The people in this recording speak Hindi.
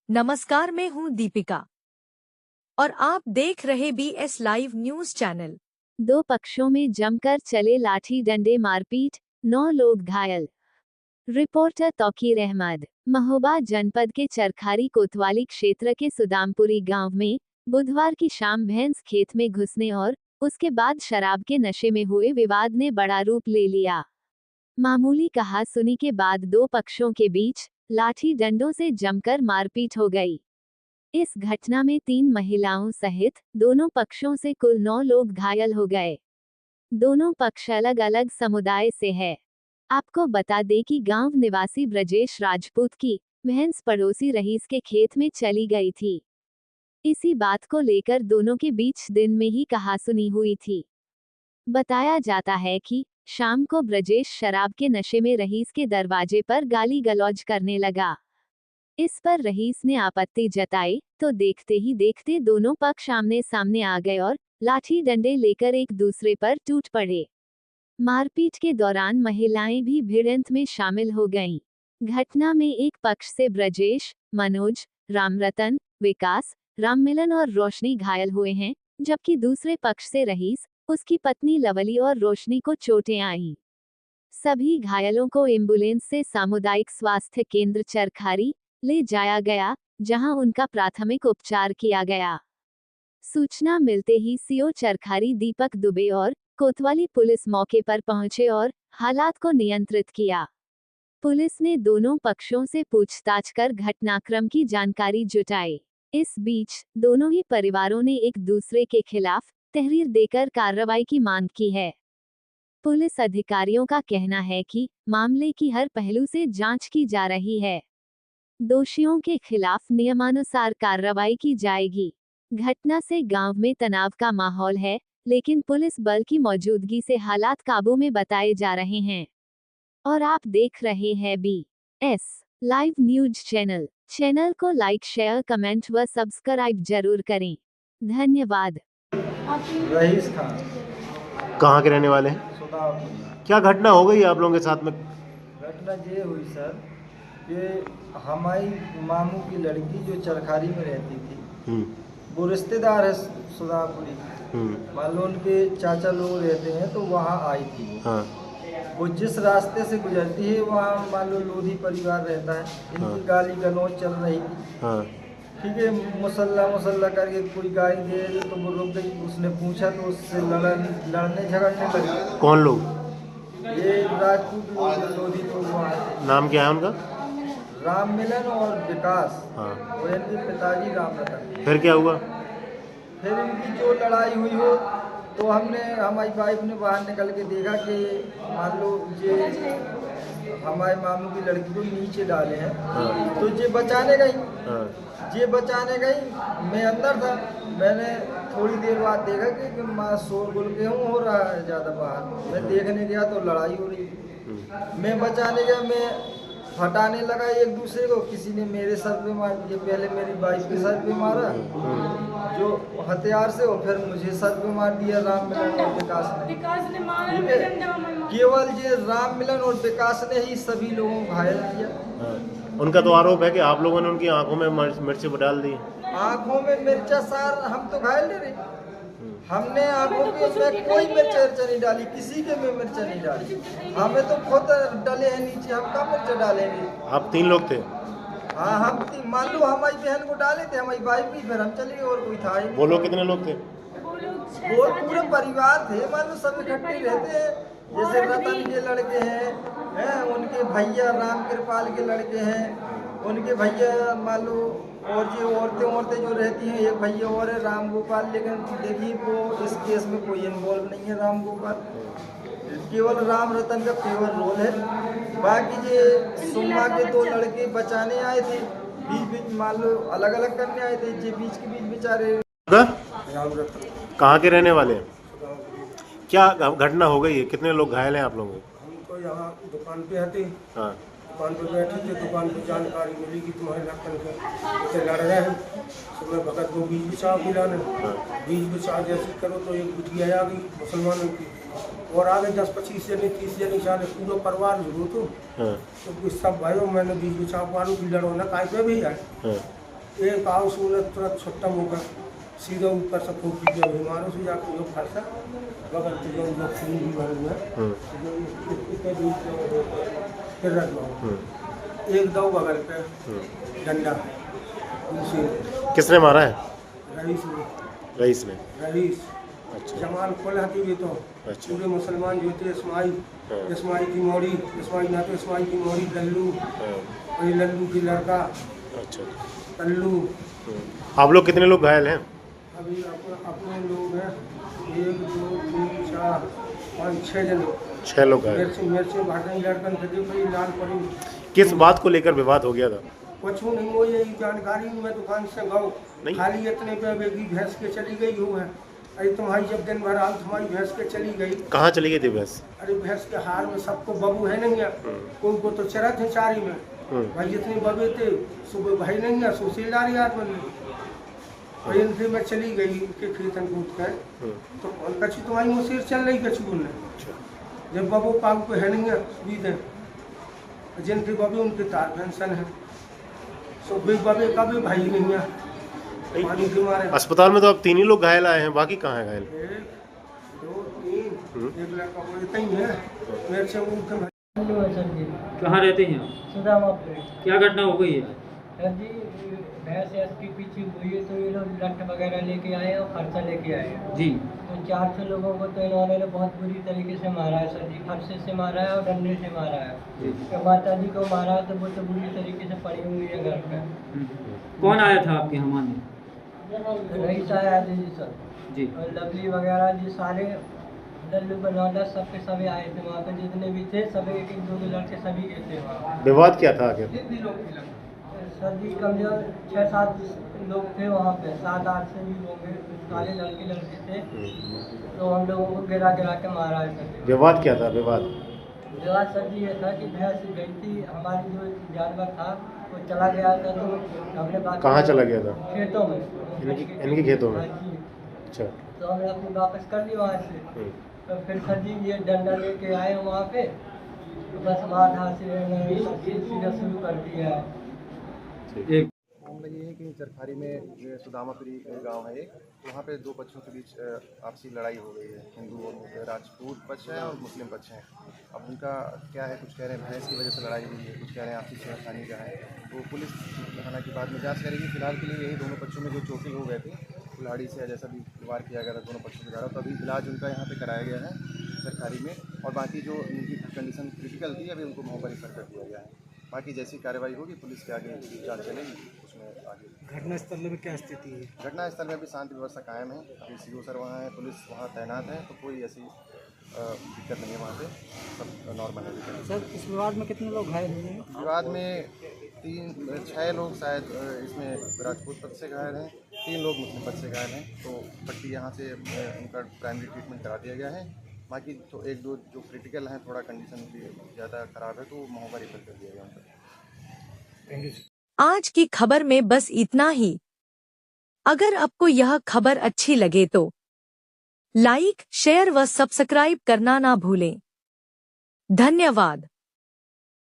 नमस्कार, मैं हूं दीपिका और आप देख रहे BS लाइव न्यूज चैनल। दो पक्षों में जमकर चले लाठी डंडे मारपीट, 9 लोग घायल। रिपोर्टर तौकीर अहमद। महोबा जनपद के चरखारी कोतवाली क्षेत्र के सुदामपुरी गांव में बुधवार की शाम भैंस खेत में घुसने और उसके बाद शराब के नशे में हुए विवाद ने बड़ा रूप ले लिया। मामूली कहासुनी के बाद दो पक्षों के बीच लाठी डंडों से जमकर मारपीट हो गई। इस घटना में 3 महिलाओं सहित दोनों पक्षों से कुल 9 लोग घायल हो गए। दोनों पक्ष अलग अलग समुदाय से है। आपको बता दें कि गांव निवासी ब्रजेश राजपूत की भैंस पड़ोसी रईस के खेत में चली गई थी। इसी बात को लेकर दोनों के बीच दिन में ही कहासुनी हुई थी। बताया जाता है कि शाम को ब्रजेश शराब के नशे में रईस के दरवाजे पर गाली गलौज करने लगा। इस पर रईस ने आपत्ति जताई तो देखते ही देखते दोनों पक्ष आमने सामने आ गए और लाठी डंडे लेकर एक दूसरे पर टूट पड़े। मारपीट के दौरान महिलाएं भी भिड़ंत में शामिल हो गईं। घटना में एक पक्ष से ब्रजेश, मनोज, रामरतन, विकास, राममिलन और रोशनी घायल हुए हैं, जबकि दूसरे पक्ष से रईस, उसकी पत्नी लवली और रोशनी को चोटें आईं। सभी घायलों को एम्बुलेंस से सामुदायिक स्वास्थ्य केंद्र चरखारी ले जाया गया, जहां उनका प्राथमिक उपचार किया गया। सूचना मिलते ही सीओ चरखारी दीपक दुबे और कोतवाली पुलिस मौके पर पहुंचे और हालात को नियंत्रित किया। पुलिस ने दोनों पक्षों से पूछताछ कर घटनाक्रम की जानकारी जुटाई। इस बीच दोनों ही परिवारों ने एक दूसरे के खिलाफ तहरीर देकर कार्रवाई की मांग की है। पुलिस अधिकारियों का कहना है कि मामले की हर पहलू से जांच की जा रही है। दोषियों के खिलाफ नियमानुसार कार्रवाई की जाएगी। घटना से गांव में तनाव का माहौल है, लेकिन पुलिस बल की मौजूदगी से हालात काबू में बताए जा रहे हैं। और आप देख रहे हैं BS live news channel. Channel को लाइक, शेयर, कमेंट व सब्सक्राइब जरूर करें। धन्यवाद। रईस खान। कहाँ के रहने वाले हैं? सुदामपुर। क्या घटना हो गई आप लोगों के साथ में? घटना ये हुई सर, ये हमारी मामू की लड़की जो चरखारी में रहती थी, वो रिश्तेदार है सुदामपुरी। मान लो उनके चाचा लोग रहते हैं, तो वहाँ आई थी वो। हाँ। वो जिस रास्ते से गुजरती है वहाँ मान लो लोधी परिवार रहता है, इनकी गाली गलौज चल रही थी। हाँ। ठीक है, मुसल्ला करके कोई गाली दे तो वो रुक गई। उसने पूछा तो उससे लड़ने झगड़ने लगी। कौन लोग? ये राजपूत लोधी तो वहाँ। नाम क्या है उनका? राममिलन और विकास। हाँ। और इनके पिताजी रामरतन। फिर क्या हुआ? फिर इनकी जो लड़ाई हुई हो तो हमारी वाइफ ने बाहर निकल के देखा कि मान लो ये हमारे मामू की लड़की को नीचे डाले हैं। हाँ। तो ये बचाने गई। हाँ। ये बचाने गई, मैं अंदर था। मैंने थोड़ी देर बाद देखा कि माँ शोरगुल के हूँ हो रहा है ज़्यादा बाहर। मैं देखने गया तो लड़ाई हो रही थी। मैं बचाने गया, मैं हटाने लगा एक दूसरे को। किसी ने मेरे सर पे मार दिया, पहले मेरी वाइफ के सर पे मारा जो हथियार से, और फिर मुझे सर पे मार दिया राममिलन और विकास ने मारा। ठीक है, केवल ये राममिलन और विकास ने ही सभी लोगों को घायल किया। हाँ। उनका तो आरोप है कि आप लोगों ने उनकी आंखों में मिर्च डाल दी। आंखों में मिर्चा सार, हम तो घायल नहीं रहे। हमने आंखों में कोई मिर्च नहीं डाली, किसी के में मिर्च नहीं डाली। हमें तो खुद डले हैं नीचे, हम कहाँ मिर्च डालेंगे। आप 3 लोग थे? हाँ, हम मान लो हमारी बहन को डाले थे, हमारी वाइफ भी, फिर हम चले गए और कोई था ही। वो लोग कितने लोग थे? वो पूरे परिवार थे, मान लो सब इकट्ठे रहते हैं। जैसे रतन के लड़के हैं, उनके भैया राम कृपाल के लड़के हैं, उनके भैया मान लो, और ये औरतें जो रहती हैं, एक भैया और है राम गोपाल। लेकिन देखिए वो इस केस में कोई इन्वॉल्व नहीं है राम गोपाल, केवल राम रतन का केवल रोल है। बाकी ये सुम्मा के 2 लड़के बचाने आए थे, बीच मान लो अलग अलग करने आए थे, ये बीच के बीच बेचारे। कहाँ के रहने वाले हैं? क्या घटना हो गई है? कितने लोग घायल हैं आप लोगों? हम तो यहाँ दुकान पे हटे। हाँ। दुकान पे बैठे थे, दुकान पे जानकारी मिली कि तुम्हारे लखन से लड़ रहे हैं। तो मैं भगत को बीज बिछा मिलाने। बीज बिछा जैसे करो तो एक बिटिया आ गई मुसलमानों की, और आगे 10-25 जने 30 जने सारे पूरा परिवार जुड़ो तो सब भाइयों मैंने बीज बिछा पारू की लड़ो ना काय पे भी आए। एक आओ सोने तुरंत छुट्टा होकर सीधा ऊपर से फूक दिया बीमारों से जाकर लोग फंसा बगल के जो लोग खून भी भर हुए फिर रख लो एक दो बगल पे डंडा दूसरे किसने मारा है? रईस ने रईस ने। रईस अच्छा जमाल खोल हती भी तो अच्छा। पूरे मुसलमान जो थे इस्माई की मोड़ी इस्माई ना तो इस्माई की मोड़ी लल्लू और ये लल्लू की लड़का अच्छा। कल्लू। आप लोग कितने लोग घायल हैं? अभी अपने लोग हैं 1 2 3 4 5 6 जने 6 लोग घायल। मेरे से भाग रही लड़कन थे भाई लाल पड़ी किस बात को लेकर विवाद हो गया था? कुछ नहीं वो यही जानकारी मैं दुकान से गाँव नहीं। खाली इतने पे बेगी भैंस के चली गई हो है। अरे तुम्हारी जब दिन भर आल तुम्हारी भैंस के चली गई। कहाँ चली गई थी भैंस? अरे भैंस के हार में सबको बबू है नहीं है उनको तो चरा थे चारी में भाई जितने बबे थे सुबह भाई नहीं है सुशीलदार याद बन भाई इनसे मैं चली गई उनके खेतन कूद कर तो कछु तुम्हारी मुसीर चल रही कछु बोलने जब बबू पाऊ को है नहीं है बीत है जिनके बबे उनके तार पेंशन है सो भी बबे का भी भाई नहीं है पानी के मारे। अस्पताल में तो अब 3 ही लोग घायल आए हैं, बाकी कहाँ है घायल? 1 2 3 एक लड़का वो इतना ही है मेरे से उठ के कहाँ रहते हैं आप? सुदामापुर। क्या घटना हो गई है? सर जी भैंस इसके पीछे हुई है तो ये लोग लट वगैरह लेके आए और खर्चा लेके आए हैं। जी। तो 400 लोगों को तो इन्होंने बहुत बुरी तरीके से मारा है सर जी, फरसे से मारा है और डंडे से मारा है। तो माता जी को मारा है तो वो तो बुरी तरीके से पड़ी हुई है घर पे। कौन आया था आपके यहाँ मारने? रईस आया जी सर जी। और लवली वगैरह जी सारे लल्लू बनवाला सबके सभी आए थे वहाँ पे जितने भी थे सब एक एक दो लड़के सभी गए थे वहाँ। विवाद क्या था आगे? सर जी कम से कम 6-7 लोग थे वहाँ पे, 7-8 से भी होंगे, सारे लड़के थे। तो हम लोगों को गिरा के मारा है सर जी। विवाद क्या था? विवाद सर जी ये था कि भैंस गई थी हमारी जो जानवर था वो चला गया था तो हमने बात कहाँ चला गया था? खेतों में। इनके खेतों में? हाँ जी। अच्छा। तो हमने अपनी वापस कर ली वहाँ से। तो फिर सर जी ये डंडा लेके आए वहाँ पे तो बस मार धार से सीधा शुरू कर दिया है। एक मामला ये है कि चरखारी में सुदामापुरी गांव है एक, तो वहाँ पे 2 पक्षों के बीच आपसी लड़ाई हो गई है। हिंदू और राजपूत पक्ष है और मुस्लिम पक्ष है। अब उनका क्या है, कुछ कह रहे हैं भैंस की वजह से लड़ाई हुई है, कुछ कह रहे हैं आपसी छेड़खानी का है। तो पुलिस हालांकि बाद में जांच करेगी। फिलहाल के लिए यही दोनों पक्षों में जो चोटिल हो गए थे कुल्हाड़ी से जैसा भी वार किया गया था दोनों पक्षों के द्वारा, तो अभी इलाज उनका यहाँ पे कराया गया है सरकारी में। और बाकी जो उनकी कंडीशन क्रिटिकल थी अभी उनको महोबा रेफर कर दिया गया है। बाकी जैसी कार्रवाई होगी पुलिस के आगे जांच चलेगी उसमें आगे। घटनास्थल में क्या स्थिति है? घटनास्थल में अभी शांति व्यवस्था कायम है। अभी सीओ सर वहाँ है, पुलिस वहाँ तैनात है, तो कोई ऐसी दिक्कत नहीं है वहाँ पे, सब नॉर्मल है। सर इस विवाद में कितने लोग घायल हुए हैं? विवाद में 6 लोग शायद इसमें राजपूत पक्ष से घायल हैं, 3 लोग मुस्लिम पक्ष से घायल हैं। तो पट्टी यहाँ से उनका प्राइमरी ट्रीटमेंट करा दिया गया है। बाकी तो 1-2 जो क्रिटिकल हैं, थोड़ा कंडीशन भी ज़्यादा ख़राब है, तो महोबा रेफर कर दिया गया उनका। आज की खबर में बस इतना ही। अगर आपको यह खबर अच्छी लगे तो लाइक, शेयर व सब्सक्राइब करना ना भूलें। धन्यवाद।